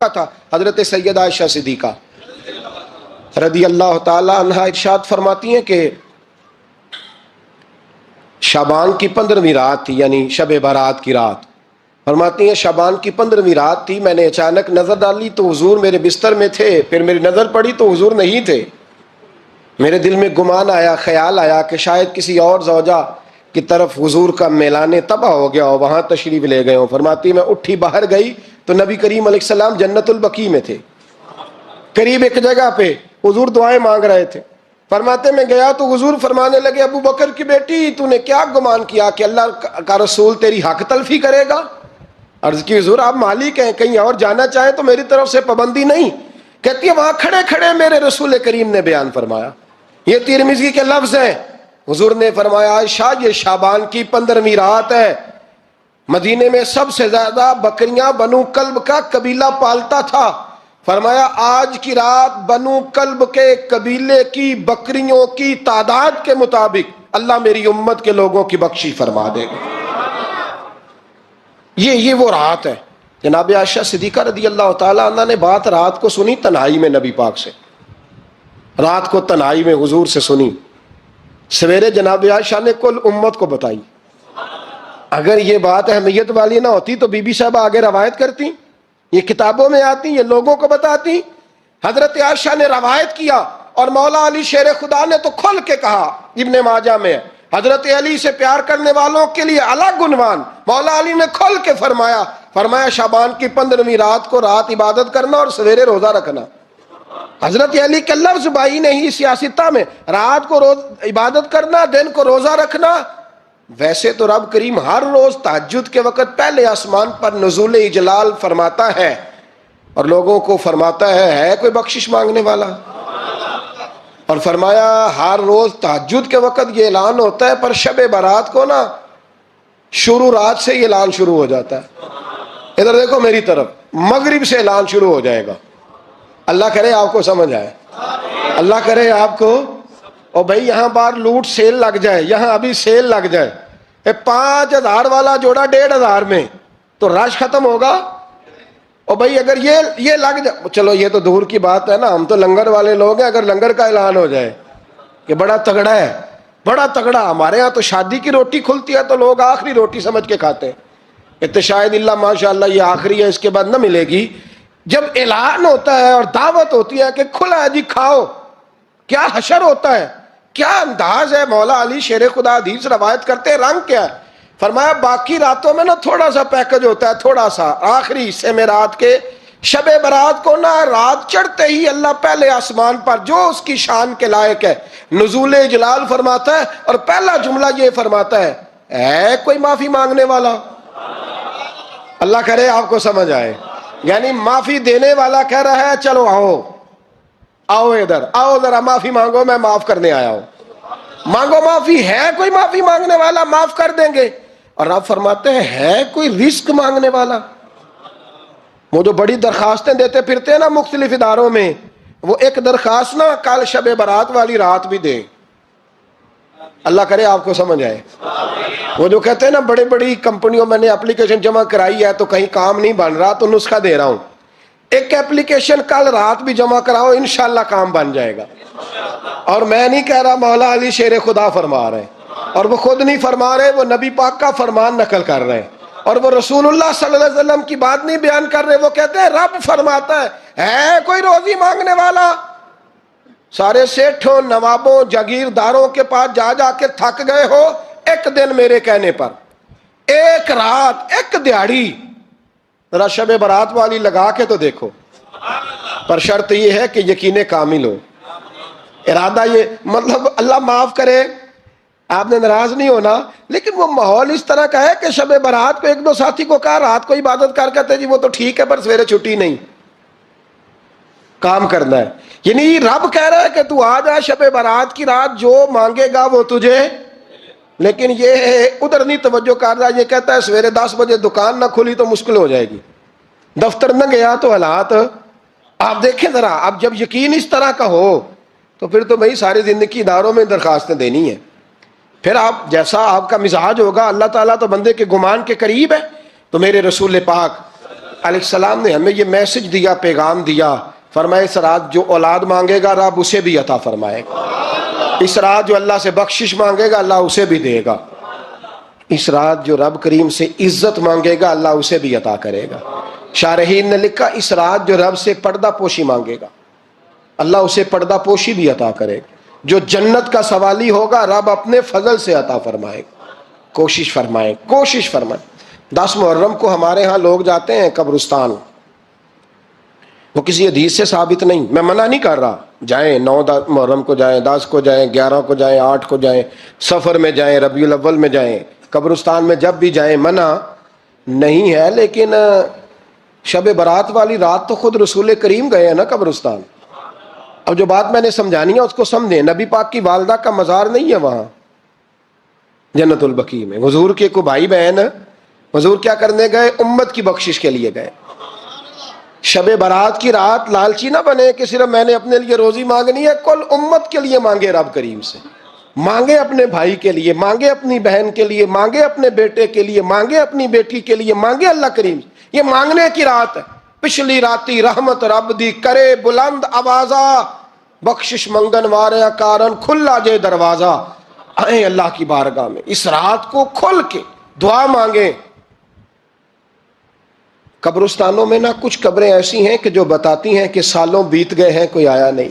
تھا حضرت سیدہ عائشہ صدیقہ رضی اللہ تعالی عنہا ارشاد فرماتی ہیں کہ شعبان کی 15ویں رات تھی، یعنی شب برات کی رات. فرماتی ہیں شعبان کی 15ویں رات تھی، میں نے اچانک نظر ڈالی تو حضور میرے بستر میں تھے، پھر میری نظر پڑی تو حضور نہیں تھے. میرے دل میں گمان آیا، خیال آیا کہ شاید کسی اور زوجہ کی طرف حضور کا میلانے تباہ ہو گیا ہو، وہاں تشریف لے گئے ہوں. فرماتی میں اٹھی باہر گئی تو نبی کریم علیہ السلام جنت البقیع میں تھے، قریب ایک جگہ پہ حضور دعائیں مانگ رہے تھے. فرماتے میں گیا تو حضور فرمانے لگے ابو بکر کی بیٹی تو نے کیا گمان کیا کہ اللہ کا رسول تیری حق تلفی کرے گا؟ عرض کی حضور آپ مالک ہیں، کہیں اور جانا چاہیں تو میری طرف سے پابندی نہیں. کہتی ہے وہاں کھڑے کھڑے میرے رسول کریم نے بیان فرمایا، یہ ترمذی کے لفظ ہیں. حضور نے فرمایا عائشہ یہ شعبان کی 15ویں رات ہے، مدینے میں سب سے زیادہ بکریاں بنو کلب کا قبیلہ پالتا تھا. فرمایا آج کی رات بنو کلب کے قبیلے کی بکریوں کی تعداد کے مطابق اللہ میری امت کے لوگوں کی بخشی فرما دے گا. یہ وہ رات ہے. جناب عائشہ صدیقہ رضی اللہ تعالیٰ عنہ نے بات رات کو سنی تنہائی میں، نبی پاک سے رات کو تنہائی میں حضور سے سنی. سویرے جناب عائشہ نے کل امت کو بتائی. اگر یہ بات اہمیت والی نہ ہوتی تو بی بی صاحبہ آگے روایت کرتی، یہ کتابوں میں آتی، یہ لوگوں کو بتاتی. حضرت عائشہ نے روایت کیا اور مولا علی شیر خدا نے تو کھل کے کہا، ابن ماجہ میں حضرت علی سے پیار کرنے والوں کے لیے الگ عنوان. مولا علی نے کھل کے فرمایا شعبان کی 15ویں رات کو رات عبادت کرنا اور سویرے روزہ رکھنا. حضرت علی کے لفظ بائی نہیں سیاستہ میں، رات کو عبادت کرنا، دن کو روزہ رکھنا. ویسے تو رب کریم ہر روز تہجد کے وقت پہلے آسمان پر نزول اجلال فرماتا ہے اور لوگوں کو فرماتا ہے کوئی بخشش مانگنے والا؟ اور فرمایا ہر روز تہجد کے وقت یہ اعلان ہوتا ہے، پر شب برات کو نا شروع رات سے یہ اعلان شروع ہو جاتا ہے. ادھر دیکھو میری طرف، مغرب سے اعلان شروع ہو جائے گا. اللہ کرے آپ کو سمجھ آئے، اللہ کرے آپ کو. اور بھائی یہاں باہر لوٹ سیل لگ جائے، یہاں ابھی سیل لگ جائے 5000 والا جوڑا 1500 میں تو رش ختم ہوگا. اور بھائی اگر یہ لگ جائے، چلو یہ تو دور کی بات ہے نا، ہم تو لنگر والے لوگ ہیں. اگر لنگر کا اعلان ہو جائے کہ بڑا تگڑا ہے، بڑا تگڑا، ہمارے ہاں تو شادی کی روٹی کھلتی ہے تو لوگ آخری روٹی سمجھ کے کھاتے ہیں، شاید اللہ ماشاءاللہ یہ آخری ہے، اس کے بعد نہ ملے گی. جب اعلان ہوتا ہے اور دعوت ہوتی ہے کہ کھلا ہے جی کھاؤ، کیا حشر ہوتا ہے، کیا انداز ہے. مولا علی شیر خدا حدیث روایت کرتے ہیں، رنگ کیا ہے. فرمایا باقی راتوں میں نا تھوڑا سا پیکج ہوتا ہے، تھوڑا سا آخری حصے میں رات کے شب برات کو نا رات چڑھتے ہی اللہ پہلے آسمان پر جو اس کی شان کے لائق ہے نزول جلال فرماتا ہے اور پہلا جملہ یہ فرماتا ہے کوئی معافی مانگنے والا؟ اللہ کرے آپ کو سمجھ آئے. یعنی معافی دینے والا کہہ رہا ہے چلو آؤ ادھر آؤ ذرا معافی مانگو، میں معاف کرنے آیا ہوں. مانگو معافی. ہے کوئی معافی مانگنے والا؟ معاف کر دیں گے. اور آپ فرماتے ہیں ہے کوئی رزق مانگنے والا؟ وہ جو بڑی درخواستیں دیتے پھرتے ہیں نا مختلف اداروں میں، وہ ایک درخواست نا کل شب برات والی رات بھی دیں. اللہ کرے آپ کو سمجھ آئے. وہ جو کہتے ہیں نا بڑی بڑی کمپنیوں میں نے اپلیکیشن جمع کرائی ہے تو کہیں کام نہیں بن رہا تو نسخہ دے رہا ہوں، ایک ایپلیکیشن کل رات بھی جمع کراؤ انشاءاللہ کام بن جائے گا. اور میں نہیں کہہ رہا، مولا علی شیر خدا فرما رہے ہیں، اور وہ خود نہیں فرما رہے، وہ نبی پاک کا فرمان نقل کر رہے ہیں، اور وہ رسول اللہ صلی اللہ علیہ وسلم کی بات نہیں بیان کر رہے. وہ کہتے ہیں رب فرماتا ہے کوئی روزی مانگنے والا؟ سارے سیٹھوں نوابوں جاگیرداروں کے پاس جا جا کے تھک گئے ہو، ایک دن میرے کہنے پر، ایک رات، ایک دیہڑی ذرا شب برات والی لگا کے تو دیکھو. پر شرط یہ ہے کہ یقین کامل ہو، ارادہ یہ مطلب اللہ معاف کرے آپ نے ناراض نہیں ہونا، لیکن وہ ماحول اس طرح کا ہے کہ شب برات کو ایک دو ساتھی کو کہا رات کو عبادت کر کہتے جی وہ تو ٹھیک ہے پر سویرے چھٹی نہیں، کام کرنا ہے. یعنی رب کہہ رہا ہے کہ تو آ جا شب برات کی رات، جو مانگے گا وہ تجھے. لیکن یہ ادھر نہیں توجہ کر رہا، یہ کہتا ہے سویرے 10 بجے دکان نہ کھلی تو مشکل ہو جائے گی، دفتر نہ گیا تو حالات آپ دیکھیں ذرا. اب جب یقین اس طرح کا ہو تو پھر تو بھائی ساری زندگی اداروں میں درخواستیں دینی ہے. پھر آپ جیسا آپ کا مزاج ہوگا، اللہ تعالیٰ تو بندے کے گمان کے قریب ہے. تو میرے رسول پاک علیہ السلام نے ہمیں یہ میسج دیا، پیغام دیا، فرمایا اس رات جو اولاد مانگے گا رب اسے بھی عطا فرمائے گا، اس رات جو اللہ سے بخشش مانگے گا اللہ اسے بھی دے گا، اس رات جو رب کریم سے عزت مانگے گا اللہ اسے بھی عطا کرے گا۔ شارحین نے لکھا اس رات جو رب سے پردہ پوشی مانگے گا اللہ اسے پردہ پوشی بھی عطا کرے گا، جو جنت کا سوالی ہوگا رب اپنے فضل سے عطا فرمائے گا۔ کوشش فرمائیں، کوشش فرمائیں۔ 10 محرم کو ہمارے ہاں لوگ جاتے ہیں قبرستان، وہ کسی حدیث سے ثابت نہیں، میں منع نہیں کر رہا، جائیں 9 محرم کو جائیں، 10 کو جائیں، 11 کو جائیں، 8 کو جائیں، سفر میں جائیں، ربیع الاول میں جائیں، قبرستان میں جب بھی جائیں منع نہیں ہے، لیکن شب برات والی رات تو خود رسول کریم گئے ہیں نا قبرستان۔ اب جو بات میں نے سمجھانی ہے اس کو سمجھیں، نبی پاک کی والدہ کا مزار نہیں ہے وہاں جنت البقیع میں، حضور کے کو بھائی بہن، حضور کیا کرنے گئے؟ امت کی بخشش کے لیے گئے۔ شب برات کی رات لالچی نہ بنے کہ صرف میں نے اپنے لیے روزی مانگنی ہے، کل امت کے لیے مانگے رب کریم سے، مانگے اپنے بھائی کے لیے، مانگے اپنی بہن کے لیے، مانگے اپنے بیٹے کے لیے، مانگے اپنی بیٹی کے لیے، مانگے اللہ کریم سے۔ یہ مانگنے کی رات ہے۔ پچھلی راتی رحمت رب دی کرے بلند آوازہ، بخشش منگن واریاں کارن کھلا جے دروازہ، آئیں اللہ کی بارگاہ میں اس رات کو کھل کے دعا مانگیں۔ قبرستانوں میں نہ کچھ قبریں ایسی ہیں کہ جو بتاتی ہیں کہ سالوں بیت گئے ہیں کوئی آیا نہیں،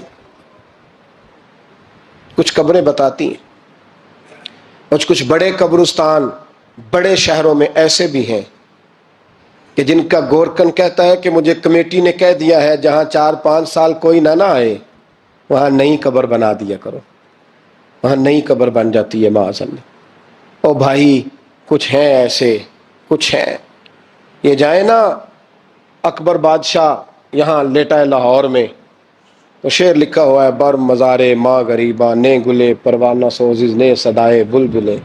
کچھ قبریں بتاتی ہیں، کچھ بڑے قبرستان بڑے شہروں میں ایسے بھی ہیں کہ جن کا گورکن کہتا ہے کہ مجھے کمیٹی نے کہہ دیا ہے جہاں 4-5 سال کوئی نہ آئے وہاں نئی قبر بنا دیا کرو، وہاں نئی قبر بن جاتی ہے معاذ اللہ۔ او بھائی کچھ ہیں ایسے، کچھ ہیں، یہ جائیں نا اکبر بادشاہ یہاں لیٹا ہے لاہور میں، تو شعر لکھا ہوا ہے، بر مزارے ماں غریباں نے گلے پروانہ سوزز نے صدائے بلبلے،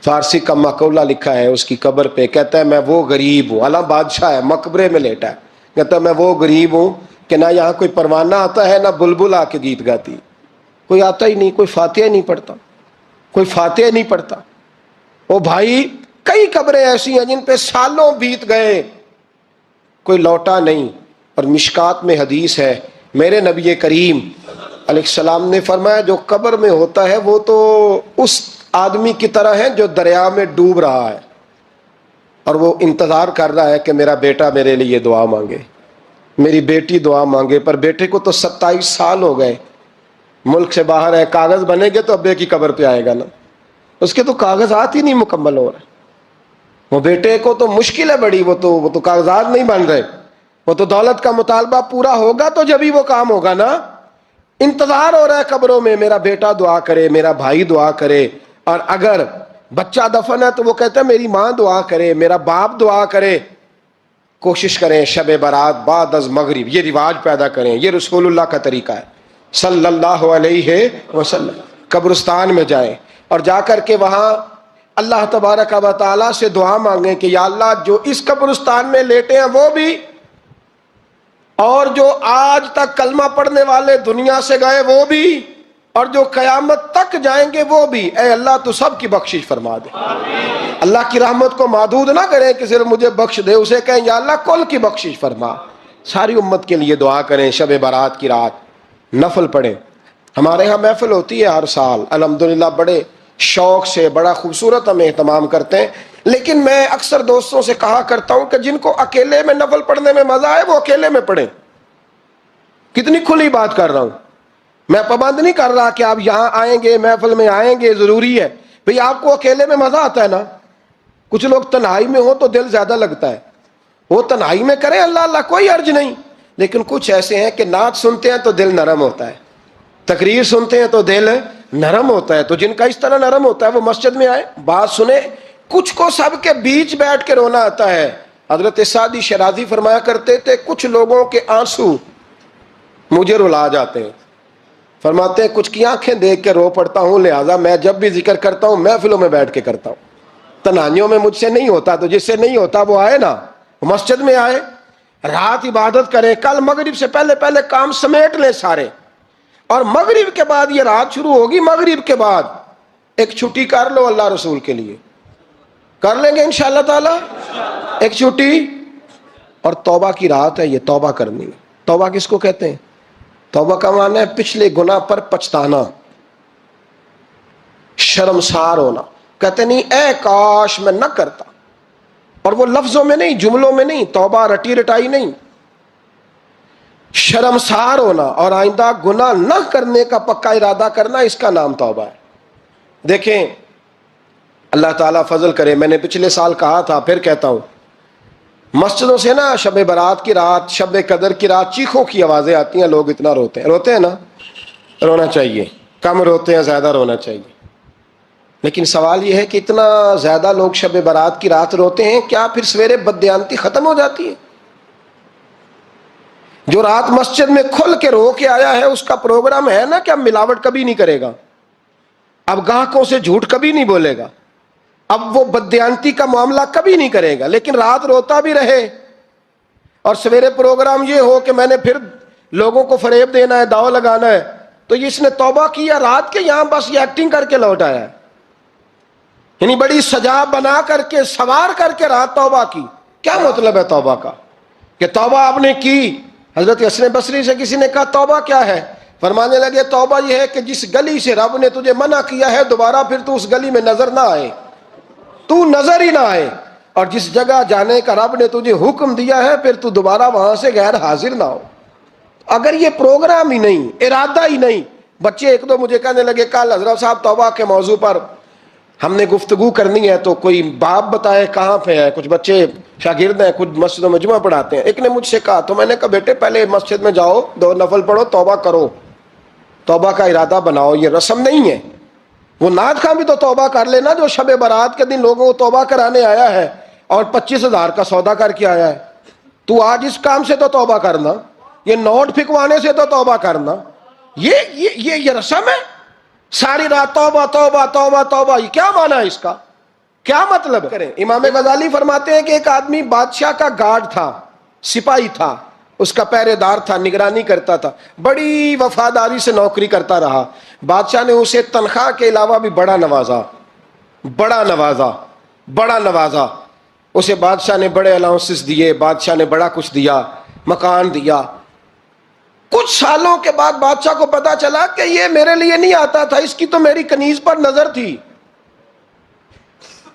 فارسی کا مقولہ لکھا ہے اس کی قبر پہ، کہتا ہے میں وہ غریب ہوں، اعلیٰ بادشاہ ہے مقبرے میں لیٹا ہے، کہتا ہے میں وہ غریب ہوں کہ نہ یہاں کوئی پروانہ آتا ہے نہ بلبل آ کے گیت گاتی، کوئی آتا ہی نہیں، کوئی فاتحہ نہیں پڑھتا، کوئی فاتحہ نہیں پڑھتا۔ او بھائی کئی قبریں ایسی ہیں جن پہ سالوں بیت گئے کوئی لوٹا نہیں۔ اور مشکات میں حدیث ہے، میرے نبی کریم علیہ السلام نے فرمایا جو قبر میں ہوتا ہے وہ تو اس آدمی کی طرح ہے جو دریا میں ڈوب رہا ہے اور وہ انتظار کر رہا ہے کہ میرا بیٹا میرے لیے دعا مانگے، میری بیٹی دعا مانگے، پر بیٹے کو تو 27 سال ہو گئے، ملک سے باہر ہے، کاغذ بنے گے تو ابے کی قبر پہ آئے گا نا، اس کے تو کاغذات ہی نہیں مکمل ہو رہے، وہ بیٹے کو تو مشکل ہے بڑی، وہ تو کاغذات نہیں بن رہے، وہ تو دولت کا مطالبہ پورا ہوگا تو جب ہی وہ کام ہوگا نا۔ انتظار ہو رہا ہے قبروں میں میرا بیٹا دعا کرے، میرا بھائی دعا کرے، اور اگر بچہ دفن ہے تو وہ کہتا ہے میری ماں دعا کرے، میرا باپ دعا کرے۔ کوشش کریں شب برات بعد از مغرب یہ رواج پیدا کریں، یہ رسول اللہ کا طریقہ ہے صلی اللہ علیہ وسلم، قبرستان میں جائیں اور جا کر کے وہاں اللہ تبارک و تعالیٰ سے دعا مانگیں کہ یا اللہ جو اس قبرستان میں لیٹے ہیں وہ بھی، اور جو آج تک کلمہ پڑھنے والے دنیا سے گئے وہ بھی، اور جو قیامت تک جائیں گے وہ بھی، اے اللہ تو سب کی بخشش فرما دے۔ اللہ کی رحمت کو محدود نہ کریں کہ صرف مجھے بخش دے، اسے کہیں یا اللہ کل کی بخشش فرما۔ ساری امت کے لیے دعا کریں، شب برات کی رات نفل پڑھیں۔ ہمارے ہاں محفل ہوتی ہے ہر سال الحمدللہ، بڑے شوق سے بڑا خوبصورت ہم اہتمام کرتے ہیں، لیکن میں اکثر دوستوں سے کہا کرتا ہوں کہ جن کو اکیلے میں نفل پڑھنے میں مزہ آئے وہ اکیلے میں پڑھیں۔ کتنی کھلی بات کر رہا ہوں، میں پابند نہیں کر رہا کہ آپ یہاں آئیں گے محفل میں آئیں گے ضروری ہے، بھئی آپ کو اکیلے میں مزہ آتا ہے نا، کچھ لوگ تنہائی میں ہو تو دل زیادہ لگتا ہے، وہ تنہائی میں کریں اللہ اللہ کوئی عرض نہیں، لیکن کچھ ایسے ہیں کہ نعت سنتے ہیں تو دل نرم ہوتا ہے، تقریر سنتے ہیں تو دل نرم ہوتا ہے، تو جن کا اس طرح نرم ہوتا ہے وہ مسجد میں آئے بات سنیں۔ کچھ کو سب کے بیچ بیٹھ کے رونا آتا ہے، حضرت سعدی شرازی فرمایا کرتے تھے کچھ لوگوں کے آنسو مجھے رلا جاتے ہیں، فرماتے ہیں کچھ کی آنکھیں دیکھ کے رو پڑتا ہوں، لہٰذا میں جب بھی ذکر کرتا ہوں محفلوں میں بیٹھ کے کرتا ہوں، تنہائیوں میں مجھ سے نہیں ہوتا، تو جس سے نہیں ہوتا وہ آئے نا، مسجد میں آئے، رات عبادت کریں، کل مغرب سے پہلے پہلے کام سمیٹ لیں سارے، اور مغرب کے بعد یہ رات شروع ہوگی، مغرب کے بعد ایک چھٹی کر لو اللہ رسول کے لیے، کر لیں گے انشاءاللہ تعالی ایک چھٹی، اور توبہ کی رات ہے یہ، توبہ کرنی ہے۔ توبہ کس کو کہتے ہیں؟ توبہ کا معنی ہے پچھلے گناہ پر پچھتانا، شرمسار ہونا، کہتے نہیں اے کاش میں نہ کرتا، اور وہ لفظوں میں نہیں، جملوں میں نہیں، توبہ رٹی رٹائی نہیں، شرمسار ہونا اور آئندہ گناہ نہ کرنے کا پکا ارادہ کرنا، اس کا نام توبہ ہے۔ دیکھیں اللہ تعالیٰ فضل کرے، میں نے پچھلے سال کہا تھا، پھر کہتا ہوں، مسجدوں سے نا شب برات کی رات، شب قدر کی رات چیخوں کی آوازیں آتی ہیں، لوگ اتنا روتے ہیں نا، رونا چاہیے، کم روتے ہیں زیادہ رونا چاہیے، لیکن سوال یہ ہے کہ اتنا زیادہ لوگ شب برات کی رات روتے ہیں، کیا پھر سویرے بددیانتی ختم ہو جاتی ہے؟ جو رات مسجد میں کھل کے رو کے آیا ہے اس کا پروگرام ہے نا کہ اب ملاوٹ کبھی نہیں کرے گا، اب گاہکوں سے جھوٹ کبھی نہیں بولے گا، اب وہ بددیانتی کا معاملہ کبھی نہیں کرے گا، لیکن رات روتا بھی رہے اور سویرے پروگرام یہ ہو کہ میں نے پھر لوگوں کو فریب دینا ہے، داؤ لگانا ہے، تو اس نے توبہ کیا رات کے، یہاں بس یہ ایکٹنگ کر کے لوٹ آیا ہے، یعنی بڑی سجا بنا کر کے سوار کر کے رات توبہ کی۔ کیا مطلب ہے توبہ کا؟ کہ توبہ آپ نے کی۔ حضرت حسن بصری سے کسی نے کہا توبہ کیا ہے؟ فرمانے لگے توبہ یہ ہے کہ جس گلی سے رب نے تجھے منع کیا ہے دوبارہ پھر تو اس گلی میں نظر نہ آئے، تو نظر ہی نہ آئے، اور جس جگہ جانے کا رب نے تجھے حکم دیا ہے پھر تو دوبارہ وہاں سے غیر حاضر نہ ہو۔ اگر یہ پروگرام ہی نہیں، ارادہ ہی نہیں، بچے ایک دو مجھے کہنے لگے کل حضرت صاحب توبہ کے موضوع پر ہم نے گفتگو کرنی ہے تو کوئی باب بتائے کہاں پہ ہے، کچھ بچے شاگرد ہیں، کچھ مسجدوں میں جمعہ پڑھاتے ہیں، ایک نے مجھ سے کہا، تو میں نے کہا بیٹے پہلے مسجد میں جاؤ، 2 نفل پڑھو، توبہ کرو، توبہ کا ارادہ بناؤ، یہ رسم نہیں ہے۔ وہ نعت خواں بھی تو توبہ کر لینا جو شب برات کے دن لوگوں کو توبہ کرانے آیا ہے اور 25,000 کا سودا کر کے آیا ہے، تو آج اس کام سے تو توبہ کرنا، یہ نوٹ پھکوانے سے تو توبہ کرنا، یہ رسم ہے؟ ساری رات توبہ توبہ توبہ توبہ، یہ کیا معنی ہے اس کا؟ کیا مطلب کریں؟ امام غزالی فرماتے ہیں کہ ایک آدمی بادشاہ کا گارڈ تھا، سپاہی تھا، اس کا پہرے دار تھا، نگرانی کرتا تھا، بڑی وفاداری سے نوکری کرتا رہا، بادشاہ نے اسے تنخواہ کے علاوہ بھی بڑا نوازا، بڑا نوازا، بڑا نوازا، اسے بادشاہ نے بڑے الاؤنسز دیے، بادشاہ نے بڑا کچھ دیا، مکان دیا۔ کچھ سالوں کے بعد بادشاہ کو پتا چلا کہ یہ میرے لیے نہیں آتا تھا، اس کی تو میری کنیز پر نظر تھی،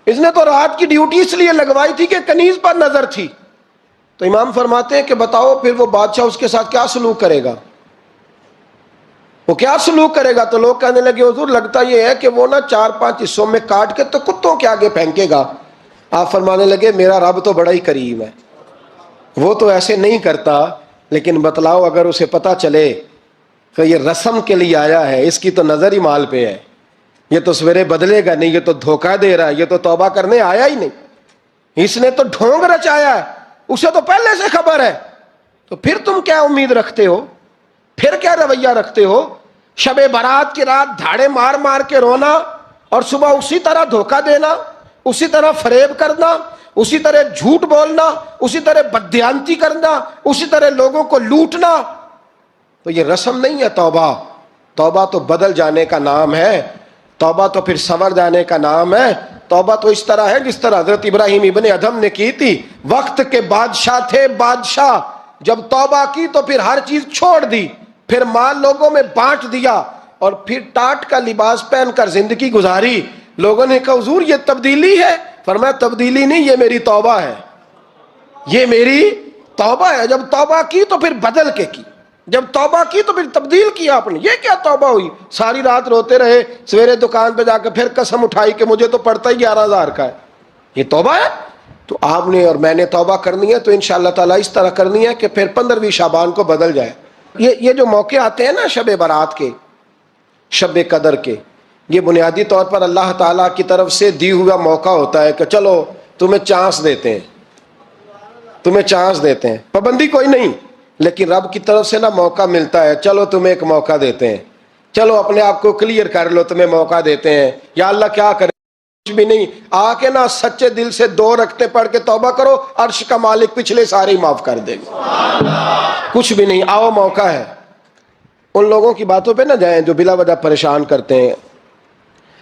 اس نے تو رات کی ڈیوٹی اس لیے لگوائی تھی کہ کنیز پر نظر تھی۔ تو امام فرماتے ہیں کہ بتاؤ پھر وہ بادشاہ اس کے ساتھ کیا سلوک کرے گا، وہ کیا سلوک کرے گا؟ تو لوگ کہنے لگے حضور لگتا یہ ہے کہ وہ نا 4-5 حصوں میں کاٹ کے تو کتوں کے آگے پھینکے گا۔ آپ فرمانے لگے میرا رب تو بڑا ہی کریم ہے، وہ تو ایسے نہیں کرتا، لیکن بتلاؤ اگر اسے پتا چلے کہ یہ رسم کے لیے آیا ہے، اس کی تو نظر ہی مال پہ ہے، یہ تو سویرے بدلے گا نہیں، یہ تو دھوکہ دے رہا ہے، یہ تو توبہ کرنے آیا ہی نہیں، اس نے تو ڈھونگ رچایا ہے، اسے تو پہلے سے خبر ہے، تو پھر تم کیا امید رکھتے ہو؟ پھر کیا رویہ رکھتے ہو؟ شب برات کی رات دھاڑے مار مار کے رونا اور صبح اسی طرح دھوکہ دینا، اسی طرح فریب کرنا، اسی طرح جھوٹ بولنا، اسی طرح بددیانتی کرنا، اسی طرح لوگوں کو لوٹنا، تو یہ رسم نہیں ہے توبہ۔ توبہ تو بدل جانے کا نام ہے، توبہ تو پھر سنور جانے کا نام ہے۔ توبہ تو اس طرح ہے جس طرح حضرت ابراہیم ابن ادھم نے کی تھی، وقت کے بادشاہ تھے، بادشاہ جب توبہ کی تو پھر ہر چیز چھوڑ دی، پھر مال لوگوں میں بانٹ دیا اور پھر ٹاٹ کا لباس پہن کر زندگی گزاری۔ لوگوں نے کہا حضور یہ تبدیلی ہے؟ فرمایا تبدیلی نہیں، یہ میری توبہ ہے، یہ میری توبہ ہے۔ جب توبہ کی تو پھر بدل کے کی، جب توبہ کی تو پھر تبدیل کیا آپ نے۔ یہ کیا توبہ ہوئی؟ ساری رات روتے رہے، سویرے دکان پہ جا کے پھر قسم اٹھائی کہ مجھے تو پڑتا ہی 11,000 کا ہے، یہ توبہ ہے؟ تو آپ نے اور میں نے توبہ کرنی ہے تو انشاءاللہ تعالیٰ اس طرح کرنی ہے کہ پھر 15ویں شعبان کو بدل جائے۔ یہ جو موقع آتے ہیں نا شب برات کے، شب قدر کے، یہ بنیادی طور پر اللہ تعالیٰ کی طرف سے دی ہوا موقع ہوتا ہے کہ چلو تمہیں چانس دیتے ہیں، تمہیں چانس دیتے ہیں، پابندی کوئی نہیں، لیکن رب کی طرف سے نا موقع ملتا ہے، چلو تمہیں ایک موقع دیتے ہیں، چلو اپنے آپ کو کلیئر کر لو، تمہیں موقع دیتے ہیں۔ یا اللہ کیا کرے؟ کچھ بھی نہیں، آ کے نا سچے دل سے 2 رکعتیں پڑھ کے توبہ کرو، عرش کا مالک پچھلے سارے معاف کر دے گا۔ کچھ بھی نہیں، آؤ موقع ہے۔ ان لوگوں کی باتوں پہ نہ جائیں جو بلا وجہ پریشان کرتے ہیں،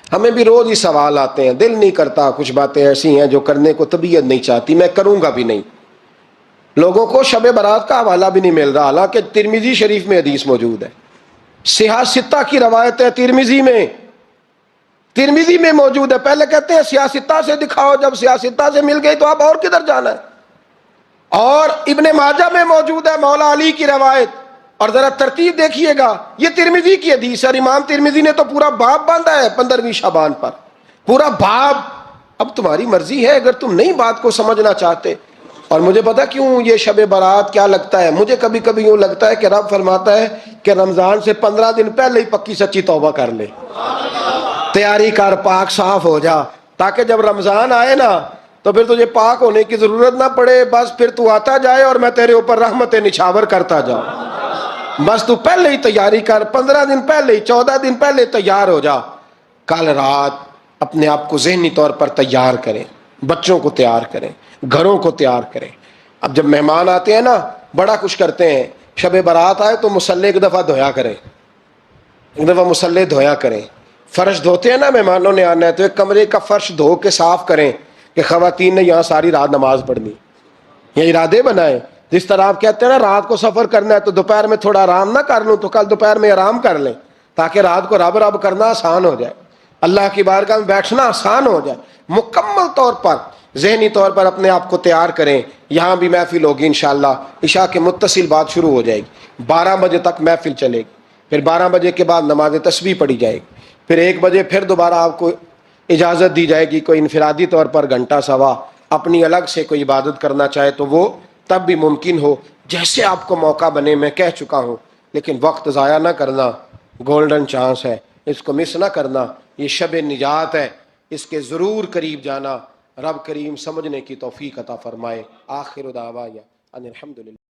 ہمیں بھی روز ہی سوال آتے ہیں، دل نہیں کرتا، کچھ باتیں ایسی ہیں جو کرنے کو طبیعت نہیں چاہتی، میں کروں گا بھی نہیں، لوگوں کو شب برات کا حوالہ بھی نہیں مل رہا، حالانکہ ترمذی شریف میں حدیث موجود ہے، صحاح ستہ کی روایت ہے، ترمذی میں موجود ہے۔ پہلے کہتے ہیں صحاح ستہ سے دکھاؤ، جب صحاح ستہ سے مل گئی تو اب اور کدھر جانا ہے؟ اور ابن ماجہ میں موجود ہے مولا علی کی روایت، اور ذرا ترتیب دیکھیے گا، یہ ترمذی کی حدیث ہے، اور امام ترمذی نے تو پورا باب باندھا ہے 15ویں شعبان پر، پورا باب۔ اب تمہاری مرضی ہے، اگر تم نئی بات کو سمجھنا چاہتے۔ اور مجھے پتا کیوں یہ شب برات کیا لگتا ہے، مجھے کبھی کبھی یوں لگتا ہے کہ رب فرماتا ہے کہ رمضان سے 15 دن پہلے ہی پکی سچی توبہ کر لے، تیاری کر، پاک صاف ہو جا، تاکہ جب رمضان آئے نا تو پھر تجھے پاک ہونے کی ضرورت نہ پڑے، بس پھر تو آتا جائے اور میں تیرے اوپر رحمت نچھاور کرتا جاؤں۔ بس تو پہلے ہی تیاری کر، 15 دن پہلے ہی، 14 دن پہلے تیار ہو جا۔ کل رات اپنے آپ کو ذہنی طور پر تیار کریں، بچوں کو تیار کریں، گھروں کو تیار کریں۔ اب جب مہمان آتے ہیں نا بڑا کچھ کرتے ہیں، شب برات آئے تو مصلی ایک دفعہ دھویا کریں، ایک دفعہ مصلی دھویا کریں۔ فرش دھوتے ہیں نا، مہمانوں نے آنا ہے تو ایک کمرے کا فرش دھو کے صاف کریں کہ خواتین نے یہاں ساری رات نماز پڑھنی، یہ ارادے بنائیں۔ جس طرح آپ کہتے ہیں نا رات کو سفر کرنا ہے تو دوپہر میں تھوڑا آرام نہ کر لوں تو کل دوپہر میں آرام کر لیں، تاکہ رات کو رب رب کرنا آسان ہو جائے، اللہ کی بارگاہ میں بیٹھنا آسان ہو جائے۔ مکمل طور پر ذہنی طور پر اپنے آپ کو تیار کریں۔ یہاں بھی محفل ہوگی انشاءاللہ، عشاء کے متصل بعد شروع ہو جائے گی، 12 بجے تک محفل چلے گی، پھر 12 بجے کے بعد نماز تسبیح پڑھی جائے گی، پھر 1 بجے پھر دوبارہ آپ کو اجازت دی جائے گی، کوئی انفرادی طور پر گھنٹہ سوا اپنی الگ سے کوئی عبادت کرنا چاہے تو وہ تب بھی ممکن ہو، جیسے آپ کو موقع بنے۔ میں کہہ چکا ہوں، لیکن وقت ضائع نہ کرنا، گولڈن چانس ہے، اس کو مس نہ کرنا، یہ شب نجات ہے، اس کے ضرور قریب جانا۔ رب کریم سمجھنے کی توفیق عطا فرمائے۔ آخر دعوانا ان الحمدللہ۔